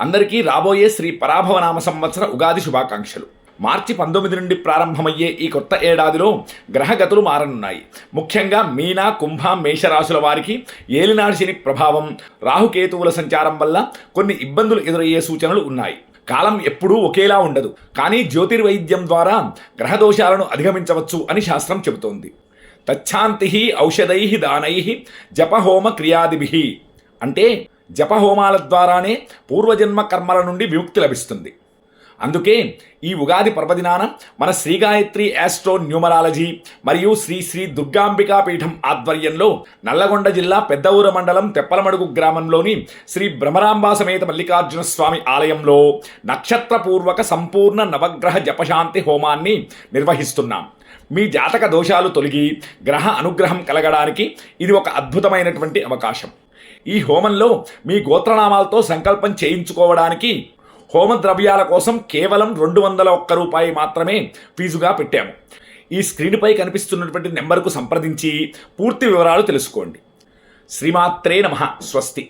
అందరికీ రాబోయే శ్రీ పరాభవనామ సంవత్సర ఉగాది శుభాకాంక్షలు. మార్చి 19 నుండి ప్రారంభమయ్యే ఈ కొత్త ఏడాదిలో గ్రహగతులు మారనున్నాయి. ముఖ్యంగా మీన, కుంభ, మేషరాశుల వారికి ఏలినాడు శని ప్రభావం, రాహుకేతువుల సంచారం వల్ల కొన్ని ఇబ్బందులు ఎదురయ్యే సూచనలు ఉన్నాయి. కాలం ఎప్పుడూ ఒకేలా ఉండదు, కానీ జ్యోతిర్వైద్యం ద్వారా గ్రహదోషాలను అధిగమించవచ్చు అని శాస్త్రం చెబుతోంది. తచ్ఛాంతి ఔషధై దానై జపహోమ క్రియాదిభి అంటే జపహోమాల ద్వారానే పూర్వజన్మ కర్మల నుండి విముక్తి లభిస్తుంది. అందుకే ఈ ఉగాది పర్వదినాన మన శ్రీ గాయత్రి యాస్ట్రో న్యూమరాలజీ మరియు శ్రీ శ్రీ దుర్గాంబికా పీఠం ఆధ్వర్యంలో నల్లగొండ జిల్లా పెద్దఊర మండలం తెప్పలమడుగు గ్రామంలోని శ్రీ భ్రమరాంబా సమేత మల్లికార్జున స్వామి ఆలయంలో నక్షత్రపూర్వక సంపూర్ణ నవగ్రహ జపశాంతి హోమాన్ని నిర్వహిస్తున్నాం. మీ జాతక దోషాలు తొలగి గ్రహ అనుగ్రహం కలగడానికి ఇది ఒక అద్భుతమైనటువంటి అవకాశం. ఈ హోమంలో మీ గోత్రనామాలతో సంకల్పం చేయించుకోవడానికి హోమ ద్రవ్యాల కోసం కేవలం 201 రూపాయి మాత్రమే ఫీజుగా పెట్టాము. ఈ స్క్రీన్పై కనిపిస్తున్నటువంటి నెంబర్కు సంప్రదించి పూర్తి వివరాలు తెలుసుకోండి. శ్రీమాత్రే నమః. స్వస్తి.